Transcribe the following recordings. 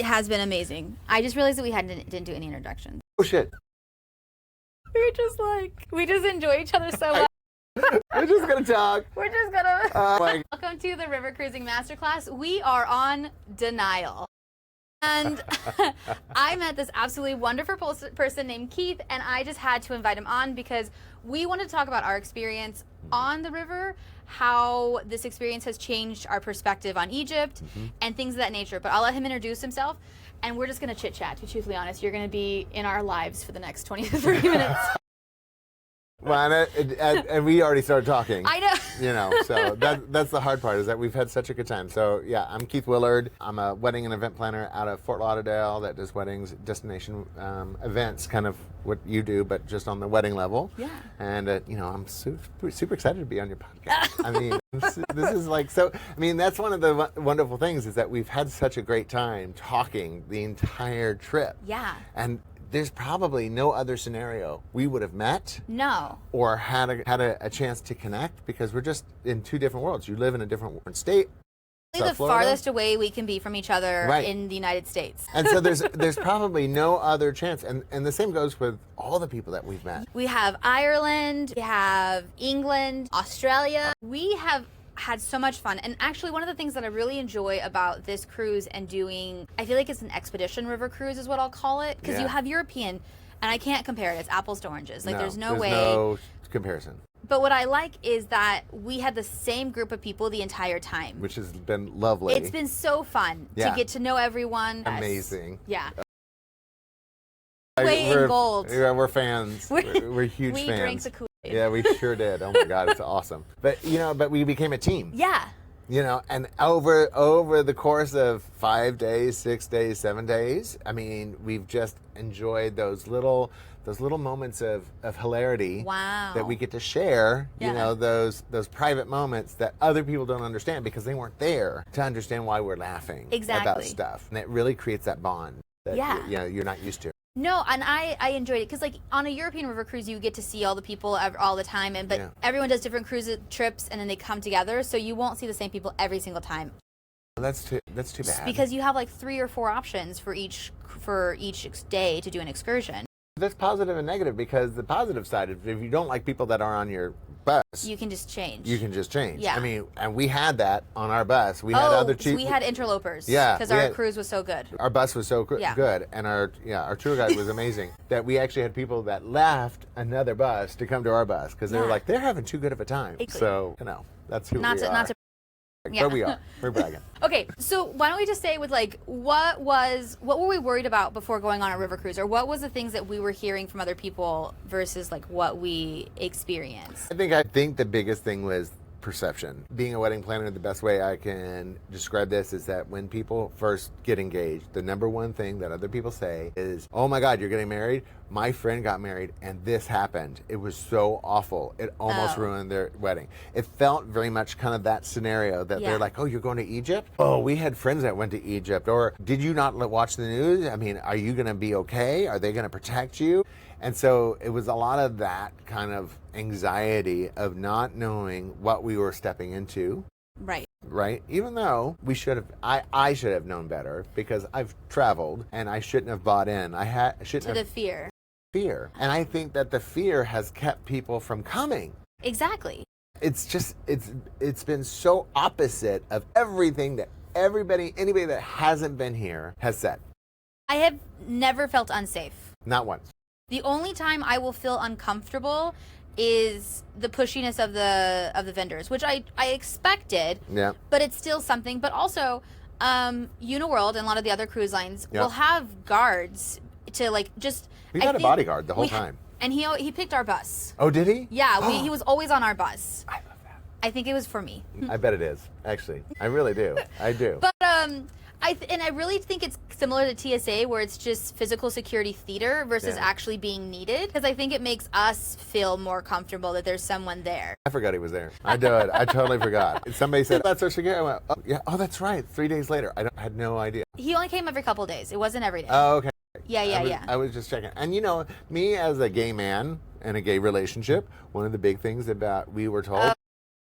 It has been amazing. I just realized that we didn't do any introductions. Oh shit. We just enjoy each other so much. We're just gonna talk. We're just gonna. Welcome to the River Cruising Masterclass. We are on Denial. And I met this absolutely wonderful person named Keith, and I just had to invite him on because we wanted to talk about our experience on the river, how this experience has changed our perspective on Egypt, and things of that nature. But I'll let him introduce himself, and we're just going to chit-chat, to be truthfully honest. You're going to be in our lives for the next 20 to 30 minutes. Well, and we already started talking. I know. You know, so that's the hard part, is that we've had such a good time. So yeah, I'm Keith Willard. I'm a wedding and event planner out of Fort Lauderdale that does weddings, destination events, kind of what you do, but just on the wedding level. Yeah. And you know, I'm super excited to be on your podcast. I mean, this is like so. I mean, that's one of the wonderful things, is that we've had such a great time talking the entire trip. Yeah. And there's probably no other scenario we would have met. No. Or had a chance to connect, because we're just in two different worlds. You live in a different state. The farthest away we can be from each other in the United States. And so there's probably no other chance. And the same goes with all the people that we've met. We have Ireland, we have England, Australia. We have had so much fun. And actually, one of the things that I really enjoy about this cruise and doing, I feel like it's an expedition river cruise is what I'll call it, because you have European, and I can't compare it. It's apples to oranges. Like, there's no way. No comparison. But what I like is that we had the same group of people the entire time, which has been lovely. It's been so fun to get to know everyone. Amazing. Yeah. Weight in gold. Yeah, we're fans. We're huge fans. We drank the Kool-Aid. Yeah, we sure did. Oh my God, it's awesome. But but we became a team. Yeah. You know, and over the course of 5 days, 6 days, 7 days, I mean, we've just enjoyed those little moments of hilarity. Wow. That we get to share. Yeah. You know, those private moments that other people don't understand because they weren't there to understand why we're laughing about stuff. And it really creates that bond that you're not used to. No, and I enjoyed it because, like, on a European river cruise, you get to see all the people all the time, but everyone does different cruise trips, and then they come together, so you won't see the same people every single time. That's too bad. Because you have like 3 or 4 options for each day to do an excursion. That's positive and negative, because the positive side, if you don't like people that are on your bus, you can just change. Yeah. I mean, and we had that on our bus. We had other cheap. We had interlopers. Yeah. Because our cruise was so good. Our bus was so good, and our tour guide was amazing. That we actually had people that left another bus to come to our bus because they were like, they're having too good of a time. Exactly. So that's who we are. Not to. Yeah. But we are. We're bragging. Okay, so why don't we just say with like what were we worried about before going on a river cruise, or what was the things that we were hearing from other people versus like what we experienced? I think the biggest thing was perception. Being a wedding planner, the best way I can describe this is that when people first get engaged, the number one thing that other people say is, "Oh my God, you're getting married? My friend got married and this happened. It was so awful. It almost ruined their wedding." It felt very much kind of that scenario that they're like, "Oh, you're going to Egypt? Oh, we had friends that went to Egypt." Or, "Did you not watch the news? I mean, are you going to be okay? Are they going to protect you?" And so it was a lot of that kind of anxiety of not knowing what we were stepping into. Right? Even though we should have, I should have known better, because I've traveled and I shouldn't have bought in. The fear. And I think that the fear has kept people from coming. Exactly. It's just, it's been so opposite of everything that anybody that hasn't been here has said. I have never felt unsafe. Not once. The only time I will feel uncomfortable is the pushiness of the vendors, which I expected. Yeah. But it's still something. But also, Uniworld and a lot of the other cruise lines will have guards to like just. We had a bodyguard the whole time. And he picked our bus. Oh, did he? Yeah, he was always on our bus. I love that. I think it was for me. I bet it is, actually. I really do. I do. But I really think it's similar to TSA, where it's just physical security theater versus actually being needed, because I think it makes us feel more comfortable that there's someone there. I forgot he was there. I did. I totally forgot. Somebody said, "That's our security." I went, "Oh, yeah. Oh, that's right." 3 days later, I had no idea. He only came every couple of days. It wasn't every day. Oh, okay. Yeah. I was just checking. And me as a gay man in a gay relationship, one of the big things about we were told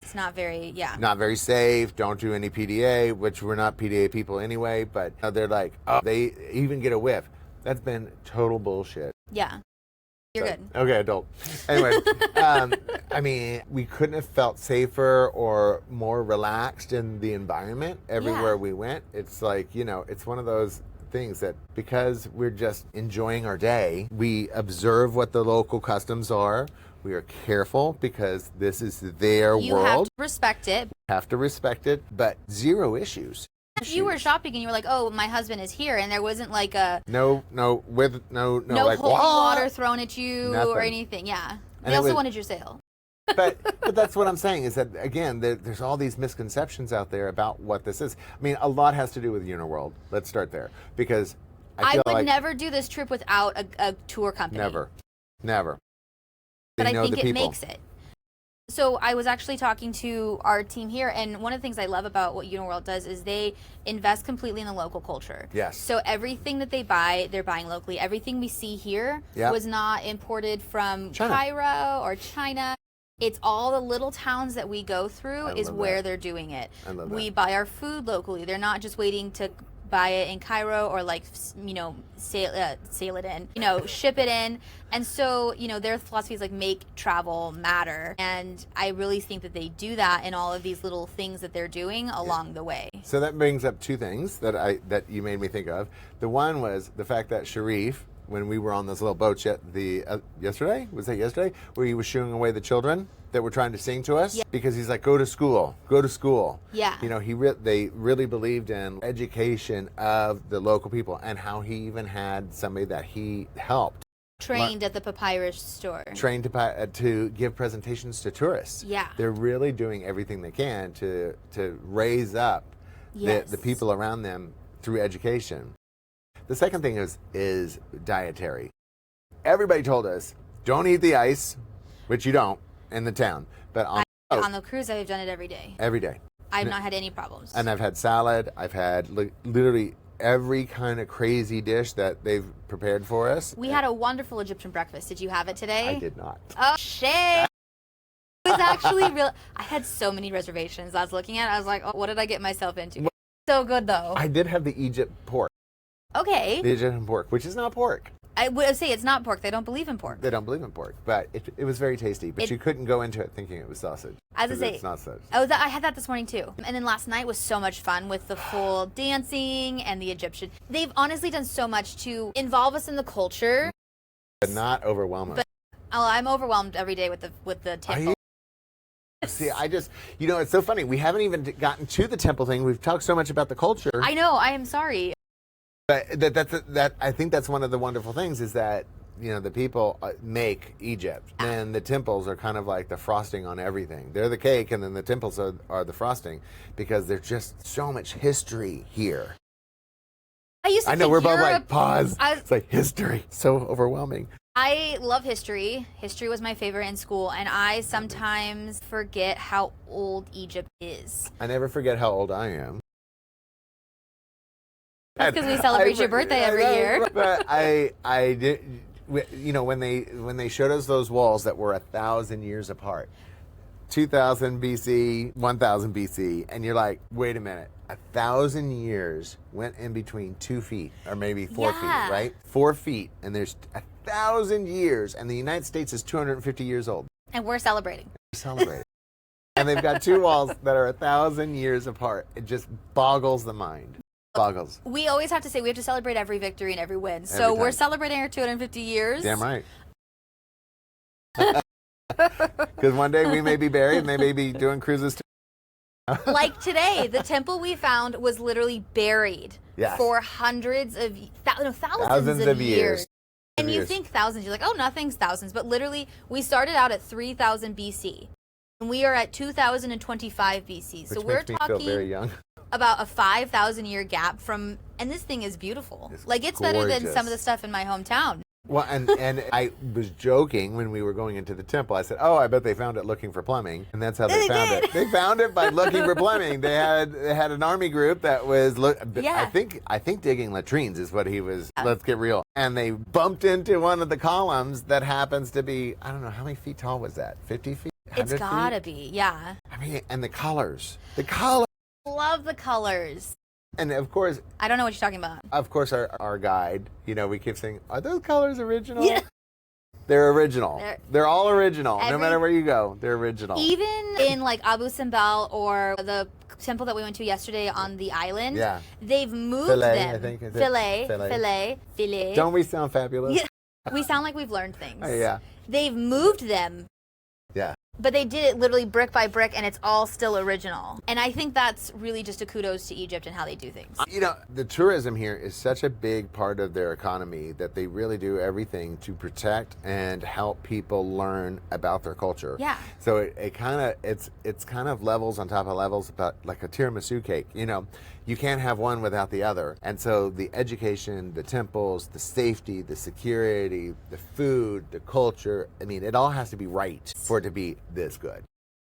It's not very, Not very safe. Don't do any PDA, which we're not PDA people anyway, but they're like, oh, they even get a whiff. That's been total bullshit. Yeah. You're good. Okay, adult. Anyway, I mean, we couldn't have felt safer or more relaxed in the environment everywhere we went. It's like, you know, it's one of those things that because we're just enjoying our day, we observe what the local customs are. We are careful because this is their world. You have to respect it. Have to respect it, but zero issues. If you were shopping and you were like, oh, my husband is here, and there wasn't like a... No like, holy water thrown at you or anything, And they also wanted your sale. But that's what I'm saying is that, again, there's all these misconceptions out there about what this is. I mean, a lot has to do with Uniworld. Let's start there. Because I would never do this trip without a tour company. Never. But I think it makes it. So I was actually talking to our team here, and one of the things I love about what Uniworld does is they invest completely in the local culture. Yes. So everything that they buy, they're buying locally. Everything we see here was not imported from Cairo or China. It's all the little towns that we go through is where they're doing it. We buy our food locally. They're not just waiting to buy it in Cairo or like, you know, sail it in, you know, ship it in. And so, you know, their philosophy is like make travel matter. And I really think that they do that in all of these little things that they're doing along the way. So that brings up two things that you made me think of. The one was the fact that Sharif, when we were on those little boats yesterday, was that yesterday, where he was shooing away the children that were trying to sing to us, because he's like, go to school. Yeah. You know, they really believed in education of the local people, and how he even had somebody that he helped. Trained at the papyrus store. Trained to give presentations to tourists. Yeah. They're really doing everything they can to raise up the people around them through education. The second thing is dietary. Everybody told us, don't eat the ice, which you don't in the town. But on the cruise, I've done it every day. Every day. I've not had any problems. And I've had salad. I've had literally every kind of crazy dish that they've prepared for us. We had a wonderful Egyptian breakfast. Did you have it today? I did not. Oh, shit. It was actually real. I had so many reservations. I was looking at it. I was like, oh, what did I get myself into? So good, though. I did have the Egypt pork. Okay. The Egyptian pork, which is not pork. I would say it's not pork. They don't believe in pork. They don't believe in pork, but it was very tasty. But you couldn't go into it thinking it was sausage. As I say, it's not sausage. I had that this morning too. And then last night was so much fun with the full dancing and the Egyptian. They've honestly done so much to involve us in the culture. But not overwhelming. But I'm overwhelmed every day with the temple. See, it's so funny. We haven't even gotten to the temple thing. We've talked so much about the culture. I know. I am sorry. But I think that's one of the wonderful things is that, you know, the people make Egypt, and the temples are kind of like the frosting on everything. They're the cake, and then the temples are the frosting, because there's just so much history here. I know we're both like, pause. It's like history, so overwhelming. I love history. History was my favorite in school, and I sometimes forget how old Egypt is. I never forget how old I am. That's because we celebrate your birthday every year. But I did, you know, when they showed us those walls that were 1,000 years apart, 2000 BC, 1000 BC, and you're like, wait a minute, 1,000 years went in between 2 feet, or maybe 4 feet, right? 4 feet, and there's 1,000 years, and the United States is 250 years old. And we're celebrating. And they've got two walls that are 1,000 years apart. It just boggles the mind. We always have to say we have to celebrate every victory and every win. So we're celebrating our 250 years. Damn right. Because one day we may be buried and they may be doing cruises too. Like today, the temple we found was literally buried for hundreds of thousands of years. And you think thousands, you're like, oh, nothing's thousands. But literally, we started out at 3000 BC. And we are at 2025 BC. So we're talking feel very young. About a 5,000 year gap from, and this thing is beautiful. It's gorgeous. Better than some of the stuff in my hometown. Well, and I was joking when we were going into the temple. I said, oh, I bet they found it looking for plumbing. And that's how they found it. They found it by looking for plumbing. They had an army group that was, I think digging latrines is what he was, let's get real. And they bumped into one of the columns that happens to be, I don't know, how many feet tall was that? 50 feet? It's gotta be, yeah. I mean, and the colors. Love the colors. And of course, I don't know what you're talking about. Of course, our guide, we keep saying, are those colors original? Yeah. They're original. They're all original. No matter where you go, they're original. Even in like Abu Simbel or the temple that we went to yesterday on the island, they've moved them. I think. Filet. Don't we sound fabulous? Yeah. We sound like we've learned things. Yeah. They've moved them. Yeah. But they did it literally brick by brick, and it's all still original. And I think that's really just a kudos to Egypt and how they do things. The tourism here is such a big part of their economy that they really do everything to protect and help people learn about their culture. Yeah. So it's kind of levels on top of levels, about like a tiramisu cake. You can't have one without the other. And so the education, the temples, the safety, the security, the food, the culture, it all has to be right for it to be this good.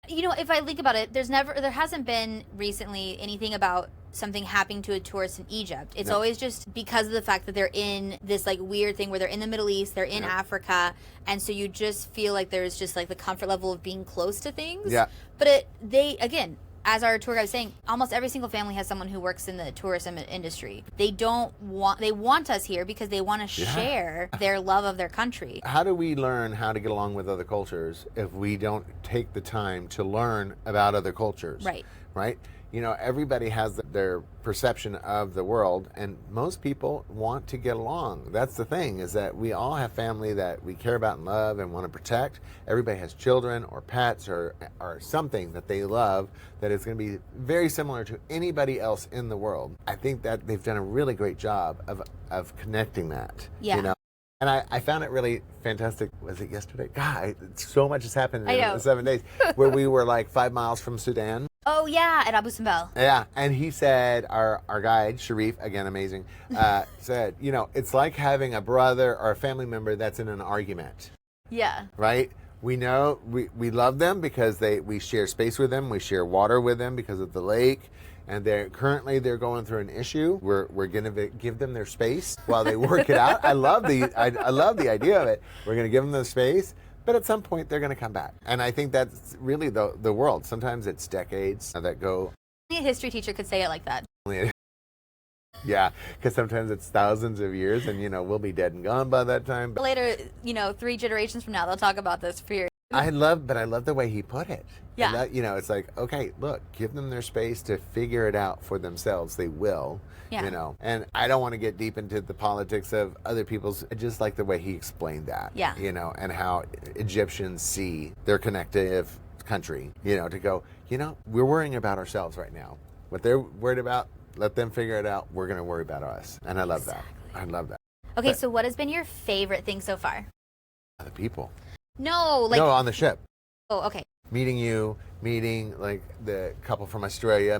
If I think about it, there hasn't been recently anything about something happening to a tourist in Egypt. It's always just because of the fact that they're in this like weird thing where they're in the Middle East, they're in Africa, and so you just feel like there's just like the comfort level of being close to things. Yeah. But again, as our tour guide was saying, almost every single family has someone who works in the tourism industry. They want us here because they want to share their love of their country. How do we learn how to get along with other cultures if we don't take the time to learn about other cultures? Right? Everybody has their perception of the world, and most people want to get along. That's the thing, is that we all have family that we care about and love and want to protect. Everybody has children or pets or something that they love that is going to be very similar to anybody else in the world. I think that they've done a really great job of connecting that. Yeah. And I found it really fantastic. Was it yesterday? God, so much has happened in the 7 days. Where we were like 5 miles from Sudan. Oh, yeah, at Abu Simbel. Yeah, and he said, our guide, Sharif, again, amazing, said, it's like having a brother or a family member that's in an argument. Yeah. Right? We know, we love them because we share space with them. We share water with them because of the lake. And they're going through an issue. We're going to give them their space while they work it out. I love the idea of it. We're going to give them the space, but at some point they're going to come back. And I think that's really the world. Sometimes it's decades that go. A history teacher could say it like that. Yeah, because sometimes it's thousands of years, and we'll be dead and gone by that time. But later, 3 generations from now, they'll talk about this for years. I love the way he put it. Yeah. It's like, okay, look, give them their space to figure it out for themselves. They will. Yeah. And I don't want to get deep into the politics of other people's. I just like the way he explained that. Yeah. And how Egyptians see their connective country. To go, we're worrying about ourselves right now. What they're worried about, let them figure it out. We're going to worry about us. And I love that. I love that. Okay, so what has been your favorite thing so far? The people. No, on the ship. Oh, okay. Meeting like the couple from Australia,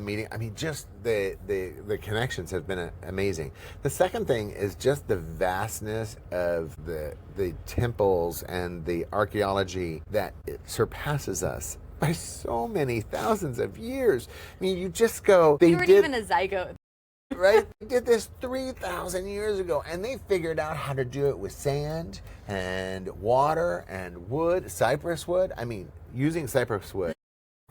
just the connections have been amazing. The second thing is just the vastness of the temples and the archaeology that it surpasses us by so many thousands of years. You just go. You weren't even a zygote. Right? They did this 3,000 years ago, and they figured out how to do it with sand and water and wood, cypress wood. Using cypress wood.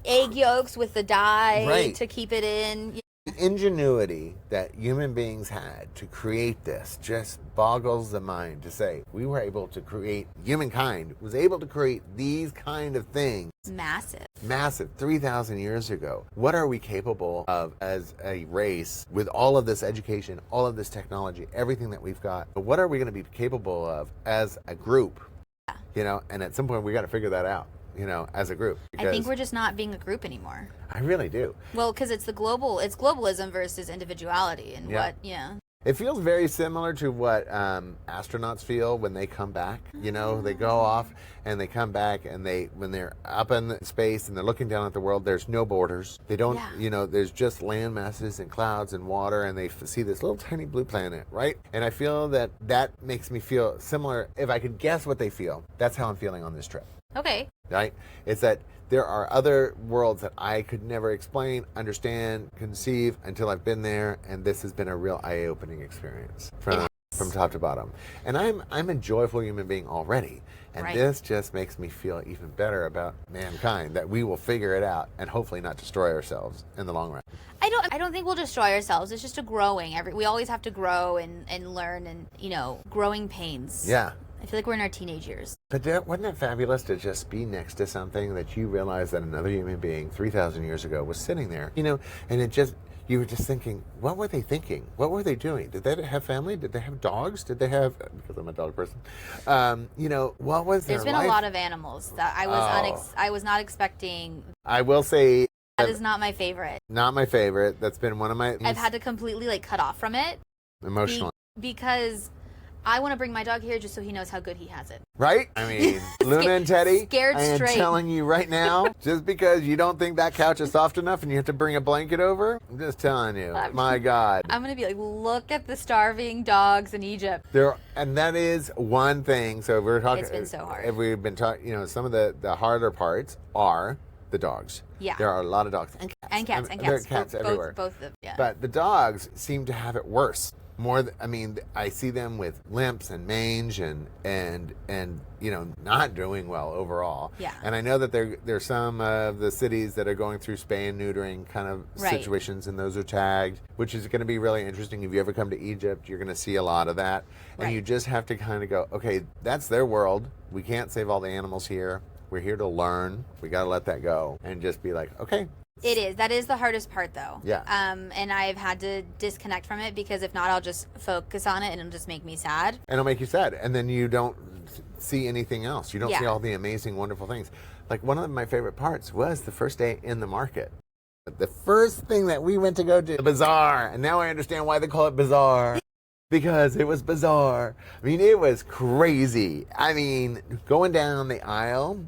Egg yolks with the dye to keep it in. The ingenuity that human beings had to create this just boggles the mind to say we were able to create, humankind was able to create these kind of things. Massive, 3,000 years ago. What are we capable of as a race with all of this education, all of this technology, everything that we've got? What are we going to be capable of as a group? And at some point we got to figure that out. As a group. I think we're just not being a group anymore. I really do. Well, because it's globalism versus individuality, and It feels very similar to what astronauts feel when they come back. They go off and they come back, and when they're up in space and they're looking down at the world, there's no borders. They don't, there's just land masses and clouds and water, and they see this little tiny blue planet, right? And I feel that makes me feel similar. If I could guess what they feel, that's how I'm feeling on this trip. Okay. Right? It's that there are other worlds that I could never explain, understand, conceive until I've been there, and this has been a real eye-opening experience from from top to bottom. And I'm a joyful human being already. And Right. this just makes me feel even better about mankind, that we will figure it out and hopefully not destroy ourselves in the long run. I don't think we'll destroy ourselves. It's just a growing. We always have to grow and learn and, growing pains. Yeah. I feel like we're in our teenage years. But wasn't it fabulous to just be next to something that you realize that another human being 3,000 years ago was sitting there, and you were just thinking, what were they thinking? What were they doing? Did they have family? Did they have dogs? Did they have, because I'm a dog person, what was their There's been life? a lot of animals that I was not expecting. I will say, That is not my favorite. not my favorite. That's been one of my I've had to completely cut off from it emotional. because I want to bring my dog here just so he knows how good he has it. Right? I mean, Luna and Teddy, Scared I am straight. telling you right now, just because you don't think that couch is soft enough and you have to bring a blanket over, I'm just telling you, my God. I'm going to be like, look at the starving dogs in Egypt. And that is one thing. So we're talking. It's been so hard. If we've been talking, some of the harder parts are the dogs. Yeah. There are a lot of dogs. And cats. There are cats everywhere. Both of them, yeah. But the dogs seem to have it worse. I see them with limps and mange and not doing well overall. Yeah. And I know that there's some of the cities that are going through spay and neutering kind of Right. situations, and those are tagged, which is going to be really interesting. If you ever come to Egypt, you're going to see a lot of that. And Right. you just have to kind of go, okay, that's their world. We can't save all the animals here. We're here to learn. We got to let that go and just be like, okay. It is. That is the hardest part, though. Yeah. And I've had to disconnect from it because if not, I'll just focus on it and it'll just make me sad. And it'll make you sad. And then you don't see anything else. You don't see Yeah. all the amazing, wonderful things. Like one of my favorite parts was the first day in the market. The first thing that we went to go to, the Bazaar. And now I understand why they call it Bazaar. Because it was bizarre. I mean, it was crazy. I mean, going down the aisle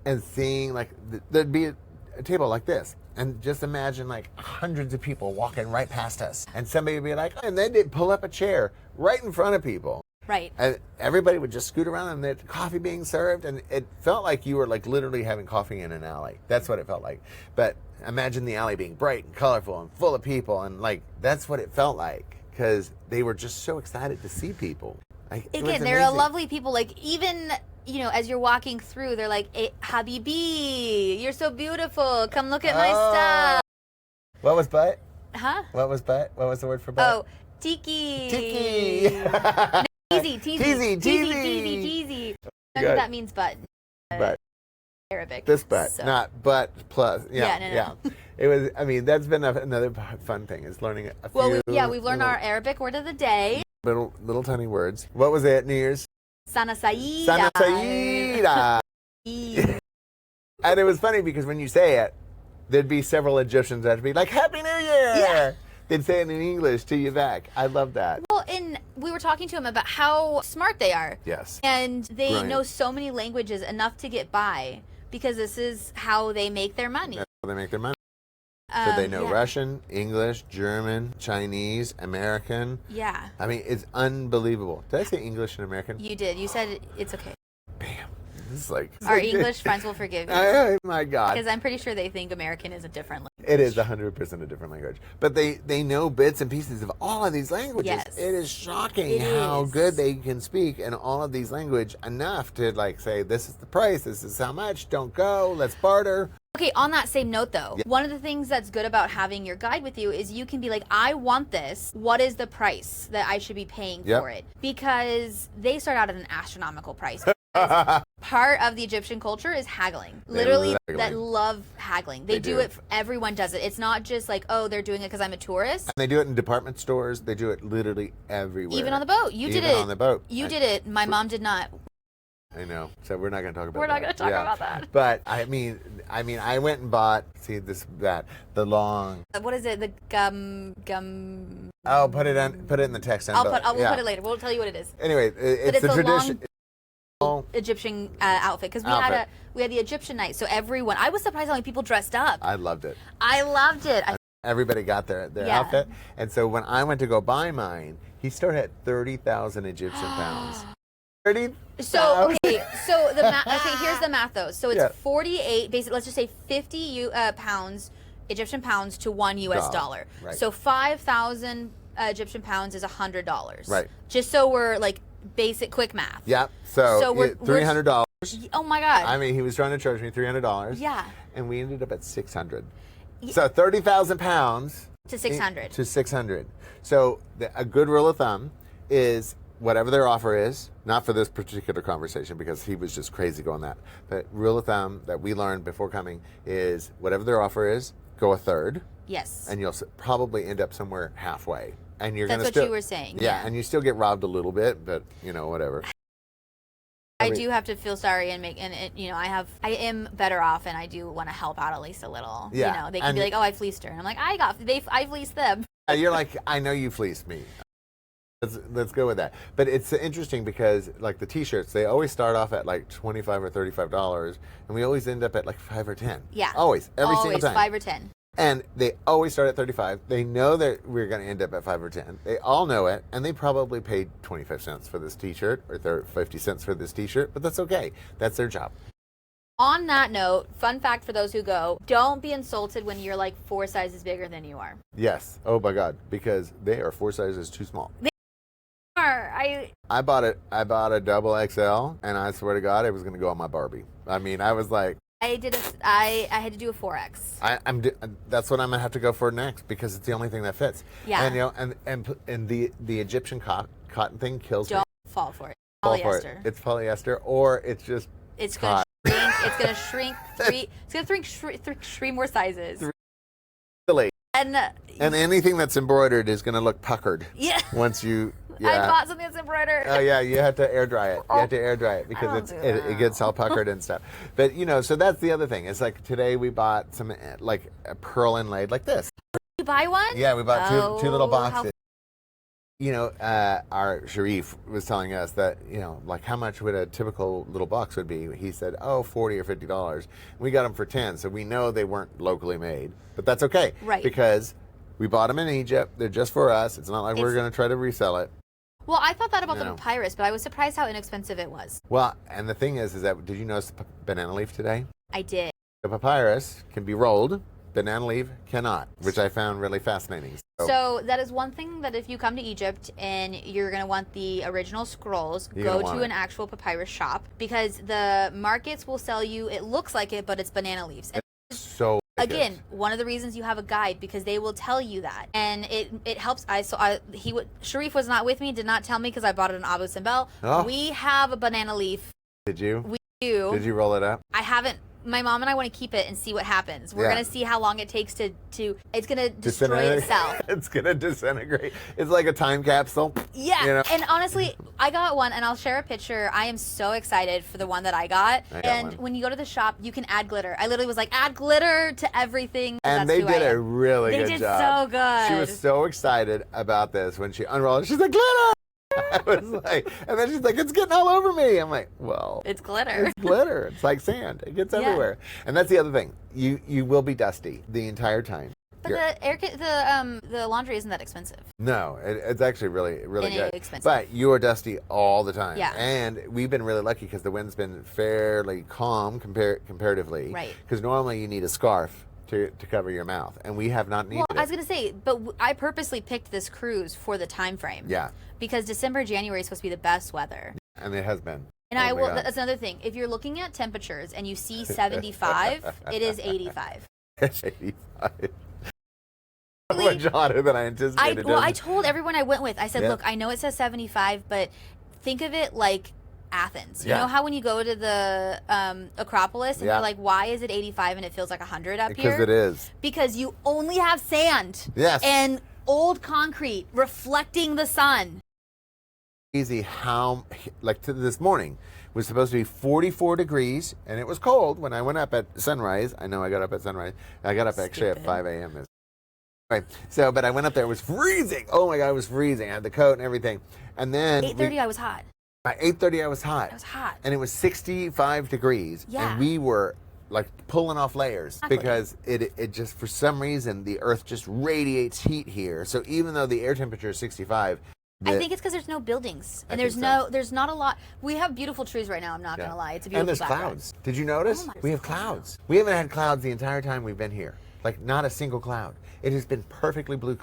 and seeing, like, there'd be a table like this. And just imagine, like, hundreds of people walking right past us. And somebody would be like, and then they'd pull up a chair right in front of people. Right. And everybody would just scoot around and there's coffee being served. And it felt like you were, like, literally having coffee in an alley. That's what it felt like. But imagine the alley being bright and colorful and full of people. And, like, that's what it felt like. Because they were just so excited to see people. Again, they're a lovely people. Like, even, as you're walking through, they're like, hey, Habibi, you're so beautiful. Come look at my stuff. What was butt? Huh? What was butt? What was the word for butt? Oh, tiki. Tiki. Teasy. I think that means butt. Butt. Arabic. This butt, So. not butt plus. Yeah, No. It was. I mean, that's been another fun thing is learning a few. Well, we've learned our Arabic word of the day. little tiny words. What was it? New Year's. Sana Saida. Sana Saida. And it was funny because when you say it, there'd be several Egyptians that'd be like, "Happy New Year." Yeah. They'd say it in English to you back. I love that. Well, and we were talking to him about how smart they are. Yes. And they Brilliant. know so many languages, enough to get by, because this is how they make their money. That's how they make their money. So they know yeah. Russian, English, German, Chinese, American. Yeah. I mean, it's unbelievable. Did I say English and American? You did. You said it's okay. Bam. This is like... Our English friends will forgive you. Oh, my God. Because I'm pretty sure they think American is a different language. It is 100% a different language. But they know bits and pieces of all of these languages. Yes. It is shocking It how is. good they can speak in all of these languages enough to like say, this is the price, this is how much, don't go, let's barter. Okay, on that same note though, Yeah. one of the things that's good about having your guide with you is you can be like, I want this. What is the price that I should be paying Yep. for it? Because they start out at an astronomical price. Part of the Egyptian culture is haggling. They Literally, love that haggling. love haggling. They They do do. it. Everyone does it. It's not just like, oh, they're doing it because I'm a tourist. And they do it in department stores. They do it literally everywhere. Even on the boat, you did Even it. on the boat. You did it. My mom did not. I know. So we're not going to talk about that. We're not going to talk about that. But I mean, I went and bought, the long. What is it? The gum. Oh, put it in the text. We'll put it later. We'll tell you what it is. Anyway, But it's the a tradition. long Egyptian outfit because we had the Egyptian night. So everyone, I was surprised how many people dressed up. I loved it. I loved it. Everybody got their Yeah. outfit. And so when I went to go buy mine, he started at 30,000 Egyptian pounds. 30,000? So the math. Okay, here's the math though. So it's Yeah. 48. Basically, let's just say 50 pounds, Egyptian pounds to $1 US. Dollar, right. So 5,000 Egyptian pounds is $100. Right. Just so we're like basic quick math. Yeah. So we're $300. Oh my God. I mean, he was trying to charge me $300. Yeah. And we ended up at $600. So 30,000 pounds to 600. To 600. So a good rule of thumb is whatever their offer is, not for this particular conversation because he was just crazy going that. But rule of thumb that we learned before coming is whatever their offer is, go a third. Yes. And you'll probably end up somewhere halfway. And you're That's gonna what you were saying. Yeah, and you still get robbed a little bit, but whatever. I do have to feel sorry and I am better off, and I do want to help out at least a little. Yeah. They can be like, oh, I fleeced her, and I'm like, I fleeced them. You're like, I know you fleeced me. Let's go with that. But it's interesting because like the T-shirts, they always start off at like $25 or $35, and we always end up at like 5 or 10. Yeah. Always, every single time. 5 or 10. And they always start at 35. They know that we're going to end up at 5 or 10. They all know it, and they probably paid 25 cents for this T-shirt or 50 cents for this T-shirt, but that's okay. That's their job. On that note, fun fact for those who go, don't be insulted when you're like 4 sizes bigger than you are. Yes. Oh my God, because they are 4 sizes too small. They are. I bought a double XL, and I swear to God, it was going to go on my Barbie. I mean, I was like, I had to do a 4X. That's what I'm gonna have to go for next because it's the only thing that fits. Yeah. And the Egyptian cotton thing kills me. Don't fall for it. Fall Polyester. for it. It's polyester, or it's just. It's gonna shrink. It's gonna shrink three. It's gonna shrink three more sizes. Really. And anything that's embroidered is gonna look puckered. Yeah. Once you. Yeah. I bought something that's embroidered. Oh yeah, you have to air dry it. You have to air dry it because it gets all puckered and stuff. But so that's the other thing. It's like today we bought some like a pearl inlaid like this. Did you buy one? Yeah, we bought two little boxes. Our Sharif was telling us that, like how much would a typical little box would be. He said, $40 or $50. We got them for 10, so we know they weren't locally made, but that's okay. Right. Because we bought them in Egypt. They're just for us. It's not like we're going to try to resell it. Well, I thought that about the papyrus, but I was surprised how inexpensive it was. Well, and the thing is that, did you notice the banana leaf today? I did. The papyrus can be rolled. Banana leaf cannot, which I found really fascinating. So that is one thing that if you come to Egypt and you're going to want the original scrolls, go to an actual papyrus shop because the markets will sell you, it looks like it, but it's banana leaves. And so again, one of the reasons you have a guide because they will tell you that, and it helps. Sharif was not with me, did not tell me because I bought it in Abu Simbel. Oh. We have a banana leaf. Did you? We do. Did you roll it up? I haven't. My mom and I want to keep it and see what happens. We're gonna see how long it takes to. It's gonna destroy itself. It's gonna disintegrate. It's like a time capsule. Yeah. And honestly, I got one, and I'll share a picture. I am so excited for the one that I got. And when you go to the shop, you can add glitter. I literally was like, add glitter to everything. And they did a really good job. They did so good. She was so excited about this when she unrolled it. She's like, glitter! I was like, and then she's like, it's getting all over me. I'm like, well, it's glitter. It's glitter. It's like sand. It gets everywhere. And that's the other thing. You will be dusty the entire time. But the laundry isn't that expensive. No, it's actually really good. Expensive. But you are dusty all the time. Yeah. And we've been really lucky because the wind's been fairly calm comparatively. Right. Because normally you need a scarf to cover your mouth, and we have not needed it. Well, I was going to say, but I purposely picked this cruise for the time frame. Yeah. Because December, January is supposed to be the best weather. And it has been. And that's another thing. If you're looking at temperatures and you see 75, it is 85. It's 85. Much hotter than I anticipated. I told everyone I went with, I said, look, I know it says 75, but think of it like Athens. You know how when you go to the Acropolis and you're like, why is it 85 and it feels like 100 up here? Because it is. Because you only have sand. Yes. And old concrete reflecting the sun. Easy how, this morning, was supposed to be 44 degrees, and it was cold when I went up at sunrise. I know I got up at sunrise. I got up actually at 5 a.m. Right. So, but I went up there. It was freezing. Oh my God, it was freezing. I had the coat and everything. And then 8:30, I was hot. By 8:30, I was hot. I was hot. And it was 65 degrees. Yeah. And we were like pulling off layers because it just, for some reason, the earth just radiates heat here. So even though the air temperature is 65, I think it's because there's no buildings and there's not a lot. We have beautiful trees right now. I'm not gonna lie, it's a beautiful. And there's clouds. Did you notice? We have clouds. We haven't had clouds the entire time we've been here. Like not a single cloud. It has been perfectly blue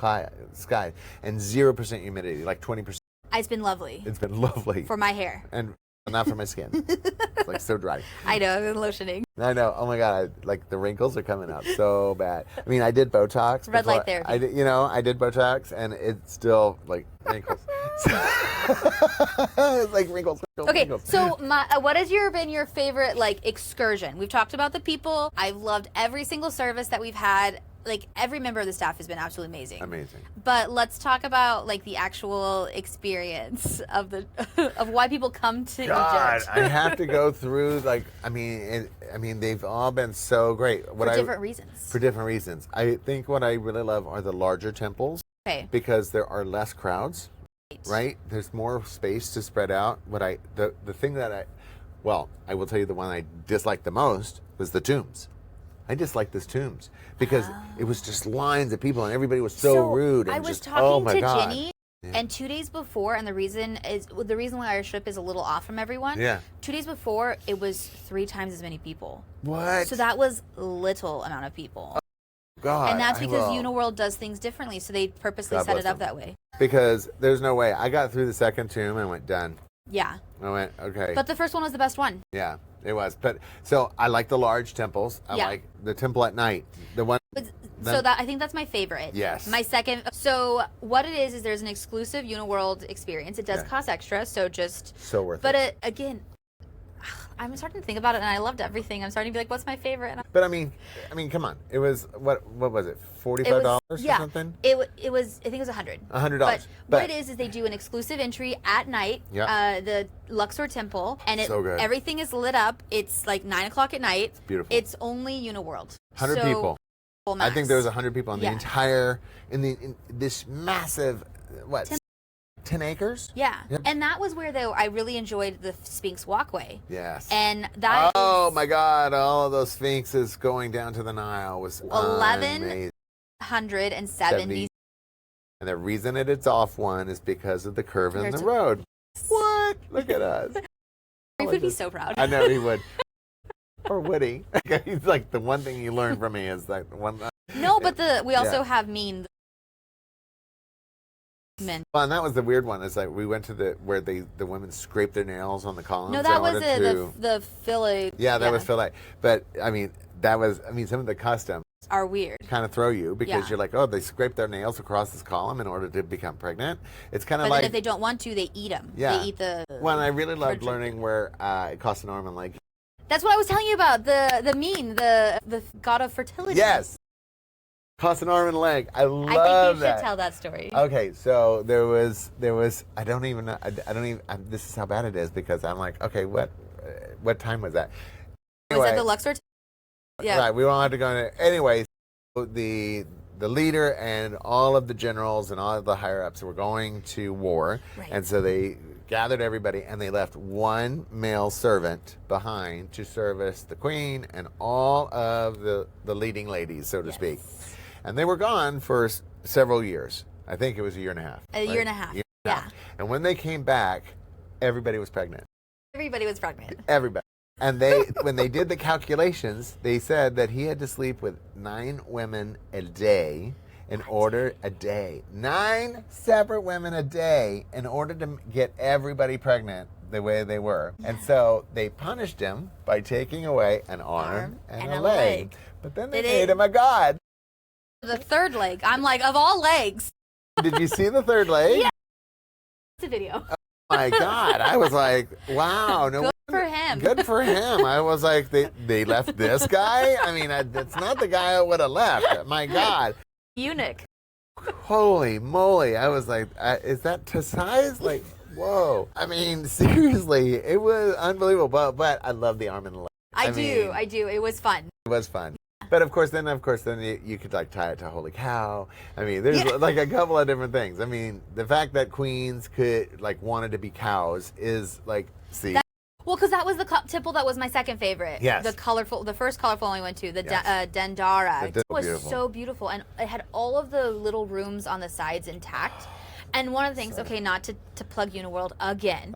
sky and 0% humidity, like 20%. It's been lovely. It's been lovely. For my hair. And not for my skin. It's like so dry. I know, I've been lotioning. I know. Oh my God. Like the wrinkles are coming up so bad. I mean, I did Botox. Red light therapy. I did Botox and it's still like wrinkles. It's like wrinkles. Okay, wrinkles. so what has been your favorite like excursion? We've talked about the people. I've loved every single service that we've had. Like every member of the staff has been absolutely amazing. Amazing. But let's talk about like the actual experience of the of why people come to God, Egypt. I have to go through like I mean they've all been so great. For different reasons. For different reasons. I think what I really love are the larger temples. Okay. Because there are less crowds. Right? There's more space to spread out. The thing that I will tell you the one I disliked the most was the tombs. I disliked the tombs because it was just lines of people and everybody was so rude. And I was just, talking to God. Ginny, and 2 days before, and the reason why our trip is a little off from everyone. Yeah. 2 days before, it was 3 times as many people. What? So that was little amount of people. Oh, God. And that's because Uniworld does things differently, so they purposely set it up that way. Because there's no way. I got through the second tomb and went, done. Yeah. I went, okay. But the first one was the best one. Yeah, it was. But so I like the large temples. I like the temple at night. The one. I think that's my favorite. Yes. My second. So what it is there's an exclusive Uniworld experience. It does cost extra, so just. So worth it. But again, I'm starting to think about it, and I loved everything. I'm starting to be like, what's my favorite? But I mean, come on. It was what was it? $45 or something? It was. I think it was $100. $100. But what it is they do an exclusive entry at night. Yeah. The Luxor Temple, and So good. everything is lit up. It's like 9:00 at night. It's beautiful. It's only Uniworld. 100 people. Max. I think there was 100 people in the entire in this massive 10 acres? Yeah. Yep. And that was where I really enjoyed the Sphinx walkway. Yes. And that my God, all of those sphinxes going down to the Nile was 1170. And the reason it's off one is because of the curve in the road. What? Look at us. He would be so proud. I know he would. Or would he? He's like, the one thing you learned from me is like the one. No, but we also have men. Well, and that was the weird one. It's like we went to where the women scraped their nails on the columns. No, that was the fillet. Yeah, that was fillet. But some of the customs are weird. Kind of throw you because you're like, oh, they scrape their nails across this column in order to become pregnant. It's kind of but like. Then if they don't want to, they eat them. Yeah. They eat the. Well, and I really loved learning where it cost an arm and leg. That's what I was telling you about the god of fertility. Yes. Cost an arm and a leg. I love that. I think you should tell that story. Okay, so there was. I don't even know. This is how bad it is because I'm like, okay, what time was that? Anyway, was that the Luxor? Yeah. Right. We won't have to go into. Anyway, so the leader and all of the generals and all of the higher ups were going to war, and so they gathered everybody and they left one male servant behind to service the queen and all of the leading ladies, so to speak. And they were gone for several years. I think it was a year and a half. Year and a half. Yeah. And when they came back, everybody was pregnant. Everybody was pregnant. Everybody. And when they did the calculations, they said that he had to sleep with 9 women a day in order 9 separate women a day in order to get everybody pregnant the way they were. And so they punished him by taking away an arm and a leg. But then they made him a god. The third leg. I'm like, of all legs. Did you see the third leg? Yeah. It's a video. Oh my God. I was like, wow. No. Good for him. Good for him. I was like, they left this guy? I mean, that's not the guy I would have left. My God. Eunuch. Holy moly. I was like, is that to size? Like, whoa. I mean, seriously, it was unbelievable. But I love the arm and the leg. I do. It was fun. It was fun. But of course, then you could like tie it to holy cow. I mean, there's like a couple of different things. I mean, the fact that queens could wanted to be cows is like, see. Well, because that was the temple that was my second favorite. Yes. The first colorful one we went to, the Dendera. It was so beautiful, and it had all of the little rooms on the sides intact. And one of the things, not to plug Uniworld again.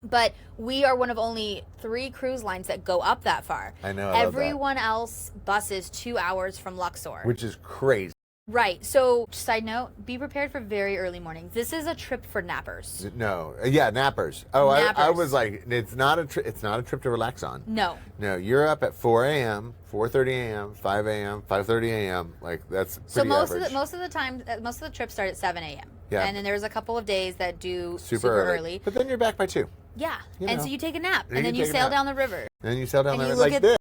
But we are one of only 3 cruise lines that go up that far. I know. I love that. Everyone else buses 2 hours from Luxor. Which is crazy. Right. So, side note, be prepared for very early mornings. This is a trip for nappers. No. Yeah, nappers. Oh, Nappers. I was like, it's not a trip to relax on. No. No, you're up at 4 a.m., 4:30 a.m., 5 a.m., 5:30 a.m. Like, that's pretty So most average. most of the trips start at 7 a.m. Yeah. And then there's a couple of days that do super early. But then you're back by 2. Yeah. You And know. so you take a nap, And and then you you take a sail nap. down the river. And then you sail down And there you look like at- this.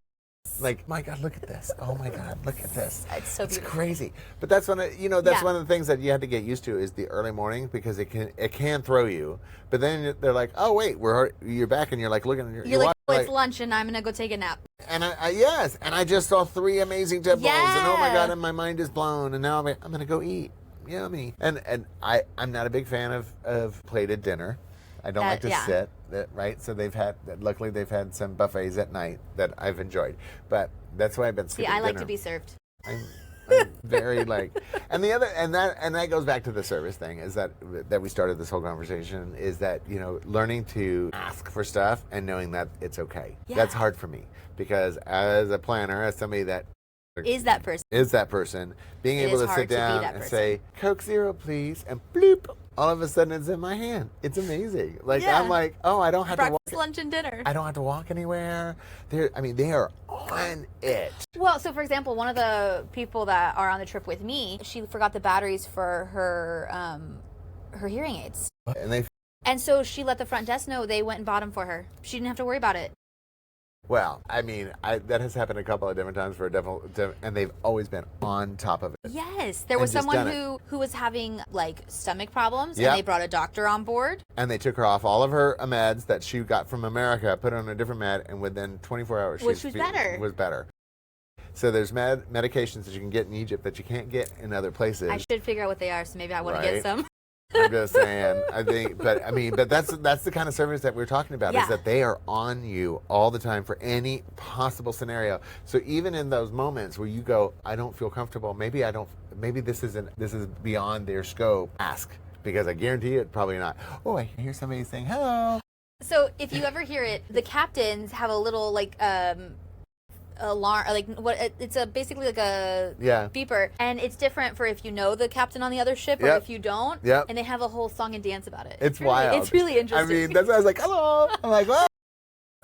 Like, my God, look at this. Oh my God, look at this. It's so It's beautiful. crazy. But that's one of, Yeah. one of the things that you have to get used to is the early morning, because it can throw you. But then they're like, oh wait, you're back, and you're like looking. You're like, oh, it's like, lunch, and I'm gonna go take a nap. and yes, and I just saw 3 amazing temples, and oh my Yeah. God, and my mind is blown, and now I'm gonna go eat. Yummy. And I'm not a big fan of plated dinner. I don't like to sit, right? So luckily they've had some buffets at night that I've enjoyed. But that's why I've been skipping See, I like dinner. to be served. I'm very and that goes back to the service thing, is that we started this whole conversation, is that, learning to ask for stuff and knowing that it's okay. Yeah. That's hard for me, because as a planner, as somebody that Is that person. being It able is to hard sit to be down that and person. say, Coke Zero, please, and bloop, all of a sudden it's in my hand. It's amazing. Like, Yeah. I'm like, oh, I don't have to walk. Breakfast, lunch, and dinner. I don't have to walk anywhere. They are on it. Well, so for example, one of the people that are on the trip with me, she forgot the batteries for her hearing aids. And so she let the front desk know. They went and bought them for her. She didn't have to worry about it. Well, I mean, that has happened a couple of different times and they've always been on top of it. Yes, there was And just someone done who was having like stomach problems, Yep. and they brought a doctor on board. And they took her off all of her meds that she got from America, put her on a different med, and within 24 hours, Which was better. Was better. So there's medications that you can get in Egypt that you can't get in other places. I should figure out what they are, so maybe I want to Right. get some. I'm just saying. But that's the kind of service that we're talking about, Yeah. is that they are on you all the time for any possible scenario. So even in those moments where you go, I don't feel comfortable, maybe this is beyond their scope, ask, because I guarantee you, probably not. Oh, I hear somebody saying hello. So if you ever hear it, the captains have a little like alarm, like it's basically like a Yeah. beeper, and it's different for if you know the captain on the other ship or Yep. if you don't. Yep. And they have a whole song and dance about it. It's really, wild. It's really interesting. I mean, that's why I was like, hello. I'm like, well,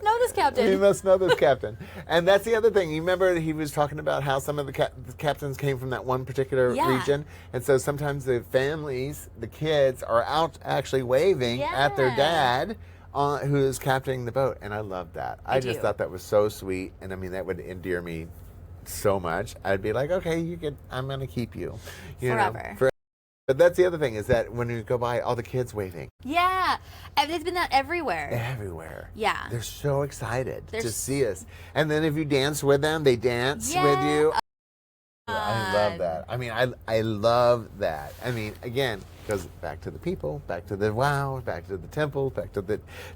know this captain. you must know this captain. And that's the other thing. You remember he was talking about how some of the captains came from that one particular Yeah. region. And so sometimes the families, the kids, are out actually waving at their Yeah. dad who is captaining the boat. And I love that. I just do. thought that was so sweet. And I mean, that would endear me so much. I'd be like, okay, I'm going to keep you. Forever. But that's the other thing, is that when you go by, all the kids waving. Yeah, and it's been that everywhere. Everywhere. Yeah. They're so excited They're to see us. And then if you dance with them, they dance with Yeah. you. I love that. I mean, I love that. I mean, again, goes back to the people, back to the wow, back to the temple,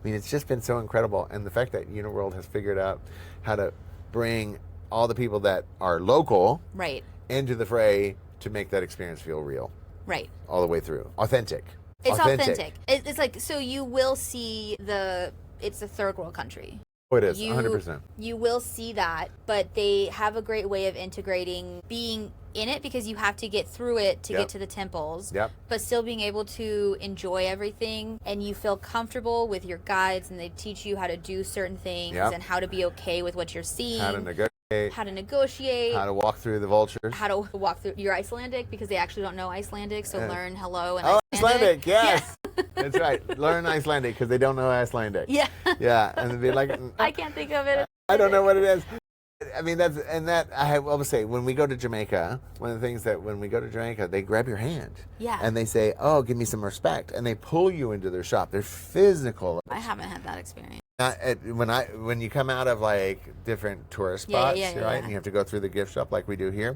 it's just been so incredible. And the fact that Uniworld has figured out how to bring all the people that are local Right. into the fray to make that experience feel real. Right. All the way through. Authentic. It's authentic. It's like, so you will see it's a third world country. Oh, it is, 100%. You will see that, but they have a great way of integrating being in it, because you have to get through it to Yep. get to the temples, Yep. but still being able to enjoy everything, and you feel comfortable with your guides, and they teach you how to do certain things Yep. and how to be okay with what you're seeing, How to negotiate. how How to walk through the vultures. how to walk through your Icelandic, because they actually don't know Icelandic, so learn hello and Oh, Icelandic. Icelandic, yes. That's right. Learn Icelandic, because they don't know Icelandic. Yeah. Yeah, and they'd be like, I can't think of it. I don't know what it is. I mean, I will say, when we go to Jamaica, one of the things that when we go to Jamaica, they grab your hand. Yeah. And they say, oh, give me some respect. And they pull you into their shop. They're physical. I haven't had that experience. When you come out of like different tourist Yeah, spots, yeah, right, yeah. and you have to go through the gift shop like we do here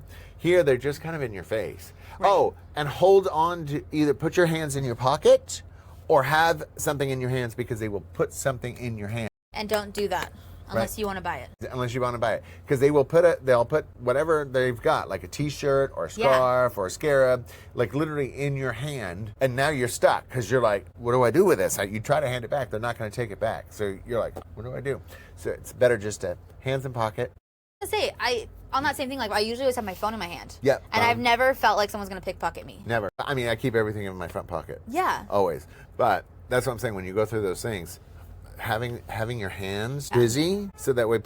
they're just kind of in your face. Right. Oh, and hold on to, either put your hands in your pocket or have something in your hands, because they will put something in your hand. And don't do that. Unless you want to buy it. Unless you want to buy it. Because they'll put whatever they've got, like a t-shirt or a scarf or a scarab, like literally in your hand. And now you're stuck because you're like, what do I do with this? You try to hand it back. They're not going to take it back. So you're like, what do I do? So it's better just to hands in pocket. On that same thing, like I usually always have my phone in my hand. Yep. And I've never felt like someone's going to pickpocket me. Never. I mean, I keep everything in my front pocket. Yeah. Always. But that's what I'm saying. When you go through those things, having your hands busy so that way.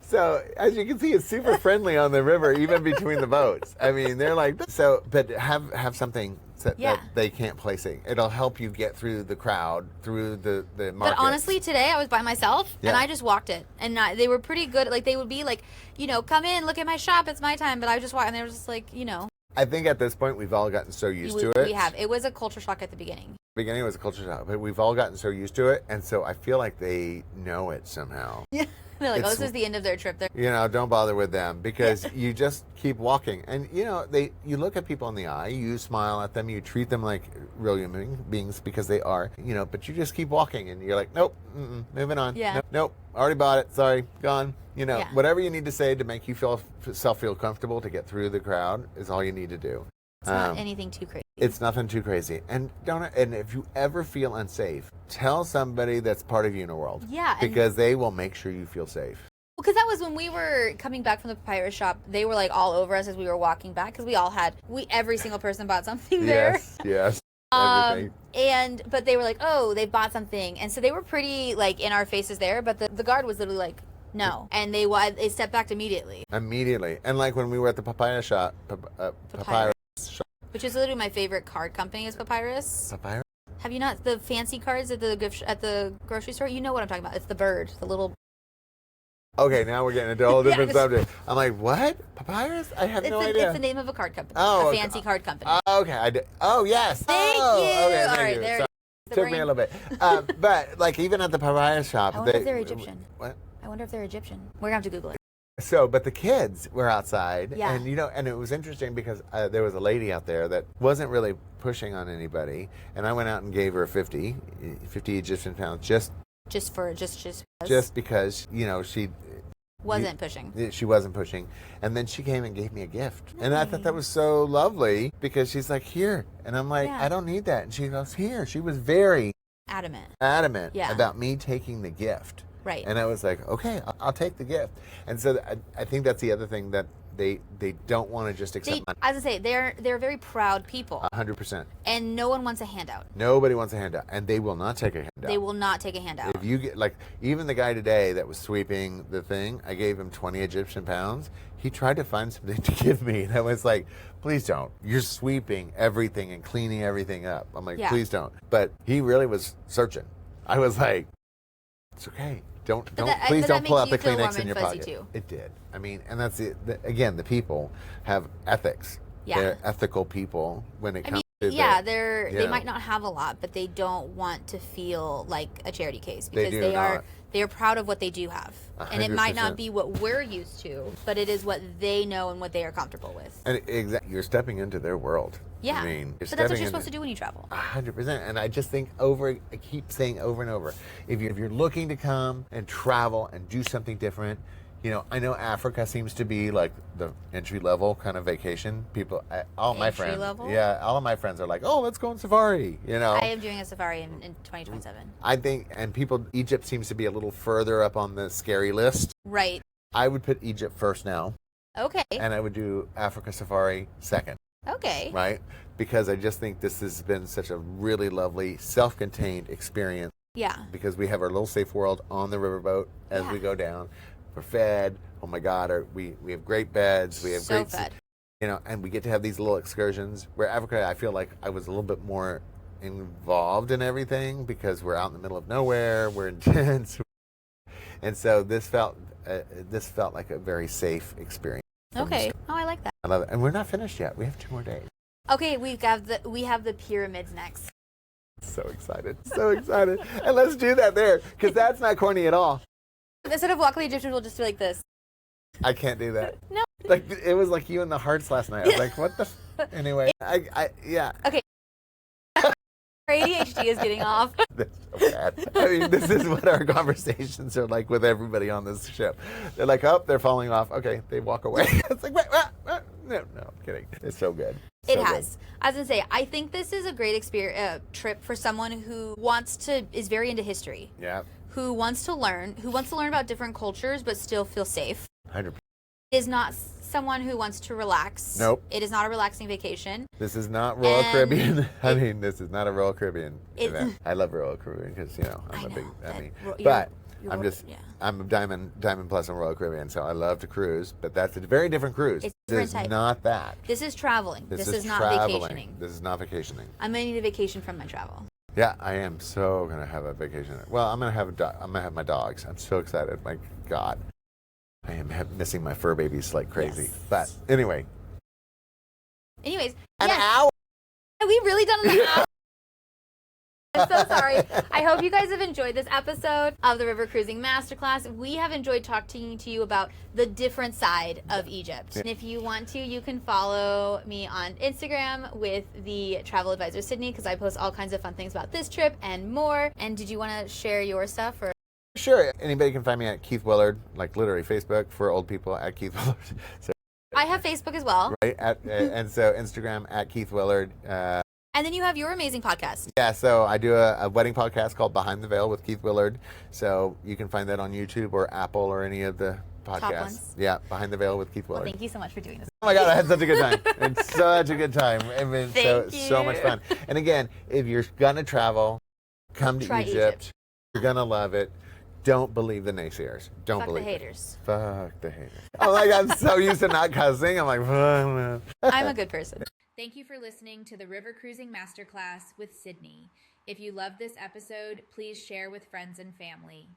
So as you can see, it's super friendly on the river, even between the boats. I mean, they're like so. But have something that they can't place it. It'll help you get through the crowd, through the market. But honestly, today I was by myself and I just walked it, and they were pretty good. Like they would be like, come in, look at my shop, it's my time. But I just walked, and they were just like, I think at this point we've all gotten so used to it. We have. It was a culture shock at the beginning. Beginning was a culture shock, but we've all gotten so used to it, and so I feel like they know it somehow. Yeah. They're like, this is the end of their trip. Don't bother with them because you just keep walking. And, you look at people in the eye, you smile at them, you treat them like real human beings because they are, but you just keep walking and you're like, nope, moving on. Yeah. Nope, already bought it. Sorry, gone. Whatever you need to say to make you feel comfortable to get through the crowd is all you need to do. It's not anything too crazy. It's nothing too crazy. And if you ever feel unsafe, tell somebody that's part of Uniworld. Yeah. Because they will make sure you feel safe. Well, because that was when we were coming back from the papyrus shop. They were like all over us as we were walking back because every single person bought something there. Yes. Everything. But they were like, oh, they bought something. And so they were pretty like in our faces there. But the guard was literally like, no. And they stepped back immediately. Immediately. And like when we were at the papyrus shop, papyrus shop. Which is literally my favorite card company is Papyrus. Papyrus? Have you not the fancy cards at the grocery store? You know what I'm talking about. It's the bird, the little. Okay, now we're getting into a whole different subject. I'm like, what? Papyrus? I have no idea. It's the name of a card company. Oh, a fancy card company. Okay. Oh, yes. Thank you. Okay, all thank right, you. there. Sorry. Took me a little bit. But like even at the papyrus shop. I wonder if they're Egyptian. What? I wonder if they're Egyptian. We're going to have to Google it. So, but the kids were outside, yeah. and and it was interesting because there was a lady out there that wasn't really pushing on anybody, and I went out and gave her 50 Egyptian pounds just because she wasn't pushing. She wasn't pushing, and then she came and gave me a gift, and I thought that was so lovely because she's like, here, and I'm like, I don't need that, and she goes, here. She was very adamant about me taking the gift. Right. And I was like, okay, I'll take the gift. And so I think that's the other thing that they don't want to just accept money. As I say, they're very proud people. 100%. And no one wants a handout. Nobody wants a handout. And they will not take a handout. They will not take a handout. If you get, like, even the guy today that was sweeping the thing, I gave him 20 Egyptian pounds. He tried to find something to give me. And I was like, please don't. You're sweeping everything and cleaning everything up. I'm like, please don't. But he really was searching. I was like, it's okay. Please don't pull out the Kleenex in your pocket. Too. It did. I mean, and that's it. Again, the people have ethics. Yeah. They're ethical people when it comes to they might not have a lot, but they don't want to feel like a charity case because they are proud of what they do have. 100%. And it might not be what we're used to, but it is what they know and what they are comfortable with. And you're stepping into their world. Yeah. I mean, but that's what you're supposed to do when you travel. 100%. And I just think I keep saying over and over, if you're looking to come and travel and do something different, I know Africa seems to be like the entry level kind of vacation. People, all my friends, all of my friends are like, oh, let's go on safari. I am doing a safari in 2027. I think, and Egypt seems to be a little further up on the scary list. Right. I would put Egypt first now. Okay. And I would do Africa safari second. Okay. Right? Because I just think this has been such a really lovely, self-contained experience. Yeah. Because we have our little safe world on the riverboat as we go down. We're fed. Oh my God, we have great beds. We have fed. And we get to have these little excursions. Where Africa, I feel like I was a little bit more involved in everything because we're out in the middle of nowhere. We're intense. And so this felt like a very safe experience. Okay. Oh, I like that. I love it. And we're not finished yet. We have 2 more days. Okay, we have the pyramids next. So excited. So excited. And let's do that there, because that's not corny at all. Instead of walking the Egyptians, we'll just be like this. I can't do that. No. Like, it was like you and the hearts last night. I was like, what the... Anyway, yeah. Okay. ADHD is getting off. That's so bad. I mean, this is what our conversations are like with everybody on this ship. They're like, oh, they're falling off. Okay, they walk away. It's like, wait, what? No, I'm kidding. It's so good. It has. I was gonna say, I think this is a great experience trip for someone who is very into history. Yeah. Who wants to learn about different cultures but still feel safe. 100%. Is not someone who wants to relax. Nope. It is not a relaxing vacation. This is not Royal Caribbean. This is not a Royal Caribbean event. I love Royal Caribbean because, I'm a Diamond Plus on Royal Caribbean, so I love to cruise, but that's a very different cruise. It's this is not that. This is traveling. This is not vacationing. This is not vacationing. I'm going to need a vacation from my travel. Yeah, I am so going to have a vacation. Well, I'm going to have my dogs. I'm so excited. My God. I am missing my fur babies like crazy. Yes. But anyways, an hour. Have we really done an hour? I'm so sorry. I hope you guys have enjoyed this episode of the River Cruising Masterclass. We have enjoyed talking to you about the different side of Egypt. Yeah. And if you want to, you can follow me on Instagram with the Travel Advisor Sydney, because I post all kinds of fun things about this trip and more. And did you want to share your stuff? Or? Sure. Anybody can find me at Keith Willard, like literally Facebook for old people at Keith Willard. So, I have Facebook as well. Right. And so Instagram at Keith Willard. And then you have your amazing podcast. Yeah, so I do a wedding podcast called Behind the Veil with Keith Willard. So you can find that on YouTube or Apple or any of the podcasts. Top ones. Yeah, Behind the Veil with Keith Willard. Well, thank you so much for doing this. Oh my God, I had such a good time. It's such a good time. It's been so much fun. And again, if you're going to travel, come to Egypt. You're going to love it. Don't believe the naysayers. Don't believe the haters. Fuck the haters. Oh my God, I'm so used to not cussing. I'm like, I'm a good person. Thank you for listening to the River Cruising Masterclass with Sydney. If you loved this episode, please share with friends and family.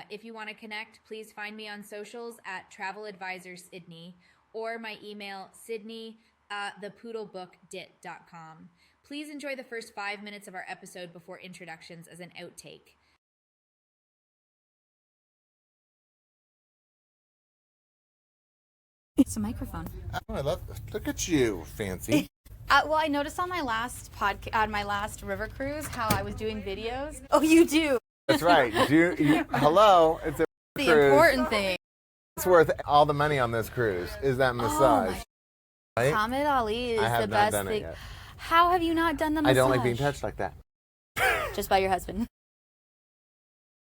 If you want to connect, please find me on socials at Travel Advisor Sydney or my email sydney@thepoodlebookdit.com. Please enjoy the first 5 minutes of our episode before introductions as an outtake. It's a microphone. Oh, look at you, fancy. Well, I noticed on my last on my last river cruise how I was doing videos. Oh, you do. That's right. Hello, it's a the cruise. Important thing. It's worth all the money on this cruise. Is that massage? Right? Muhammad Ali is the best thing. It yet. How have you not done the massage? I don't like being touched like that. Just by your husband.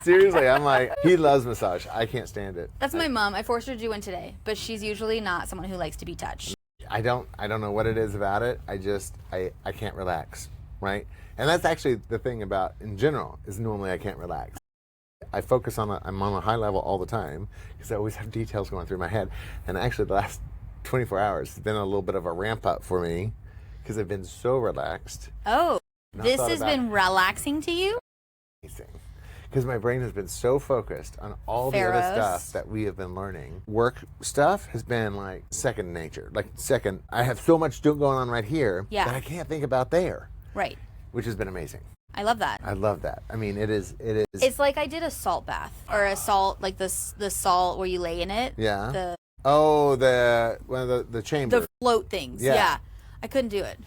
Seriously, I'm like, he loves massage. I can't stand it. That's my mom. I forced her to do one today, but she's usually not someone who likes to be touched. I don't know what it is about it. I can't relax, right? And that's actually the thing about, in general, is normally I can't relax. I focus I'm on a high level all the time because I always have details going through my head. And actually the last 24 hours has been a little bit of a ramp up for me because I've been so relaxed. Oh, this has been relaxing to you? Amazing. Because my brain has been so focused on all the other stuff that we have been learning. Work stuff has been like second nature. I have so much going on right here that I can't think about there. Right. Which has been amazing. I love that. I love that. I mean, it is. It's like I did a salt bath or a salt, like the salt where you lay in it. Yeah. The chamber. The float things. Yeah. I couldn't do it.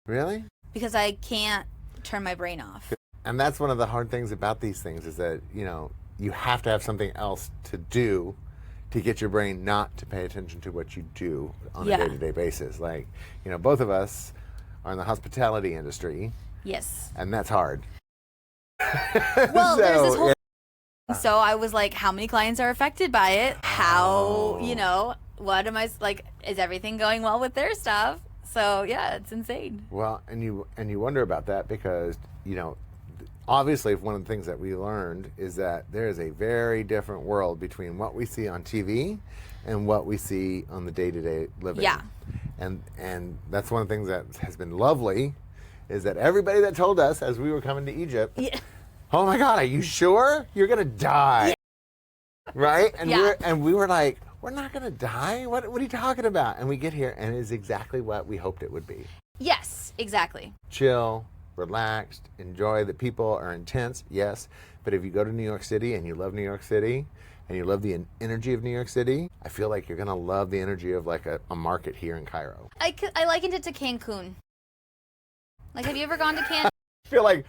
Really? Because I can't turn my brain off. And that's one of the hard things about these things is that, you have to have something else to do to get your brain not to pay attention to what you do on a day-to-day basis. Like, both of us are in the hospitality industry. Yes. And that's hard. Well, there's this whole so I was like, how many clients are affected by it? How, what am I, like, is everything going well with their stuff? So, yeah, it's insane. Well, and you wonder about that because, obviously, one of the things that we learned is that there is a very different world between what we see on TV and what we see on the day-to-day living. Yeah. And that's one of the things that has been lovely is that everybody that told us as we were coming to Egypt, oh my God, are you sure? You're going to die. Yeah. Right? And we were like, we're not going to die? What are you talking about? And we get here and it is exactly what we hoped it would be. Yes, exactly. Chill. Relaxed, enjoy. The people are intense, yes. But if you go to New York City and you love New York City and you love the energy of New York City, I feel like you're going to love the energy of like a market here in Cairo. I likened it to Cancun. Like, have you ever gone to Cancun? feel like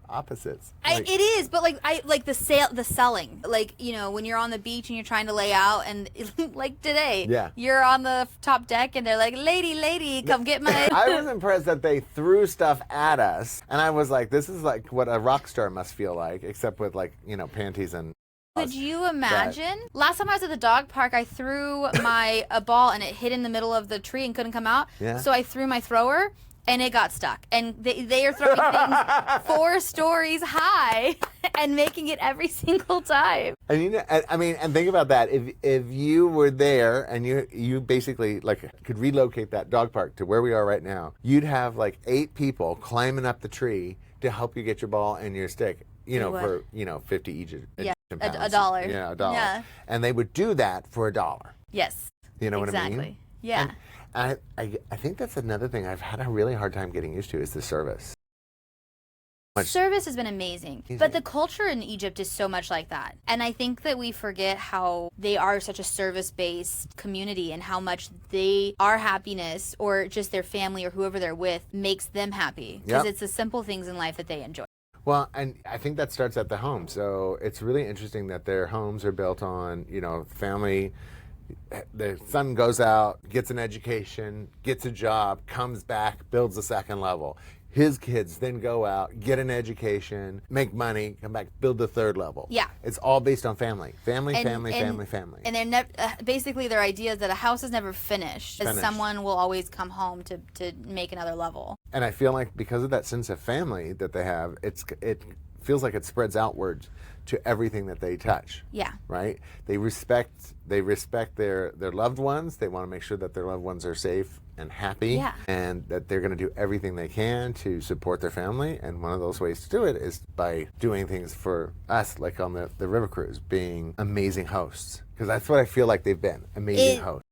opposites. It is, but I like the selling. Like, you know, when you're on the beach and you're trying to lay out, and like today, you're on the top deck and they're like, lady, come get my. I was impressed that they threw stuff at us, and I was like, this is like what a rock star must feel like, except with like, you know, panties and. Could you imagine? Last time I was at the dog park, I threw a ball and it hit in the middle of the tree and couldn't come out. Yeah. So I threw my thrower. And it got stuck. And they are throwing things 4 stories high and making it every single time. And you know, I mean, and think about that. If you were there and you basically like could relocate that dog park to where we are right now, you'd have like 8 people climbing up the tree to help you get your ball and your stick. You know, for 50 Egyptian pounds. $1. Yeah, $1. Yeah. And they would do that for $1. Yes. You know what I mean? Exactly. Yeah. And I think that's another thing I've had a really hard time getting used to is the service. Service has been amazing, but the culture in Egypt is so much like that. And I think that we forget how they are such a service-based community and how much our happiness or just their family or whoever they're with makes them happy. Because it's the simple things in life that they enjoy. Well, and I think that starts at the home. So it's really interesting that their homes are built on, you know, family. The son goes out, gets an education, gets a job, comes back, builds a second level. His kids then go out, get an education, make money, come back, build the third level. Yeah. It's all based on family. Family. And they're basically their idea is that a house is never finished. Someone will always come home to make another level. And I feel like because of that sense of family that they have, it feels like it spreads outwards to everything that they touch. Yeah. Right? They respect their loved ones. They want to make sure that their loved ones are safe and happy. Yeah. And that they're going to do everything they can to support their family. And one of those ways to do it is by doing things for us, like on the river cruise, being amazing hosts. Because that's what I feel like they've been, amazing hosts.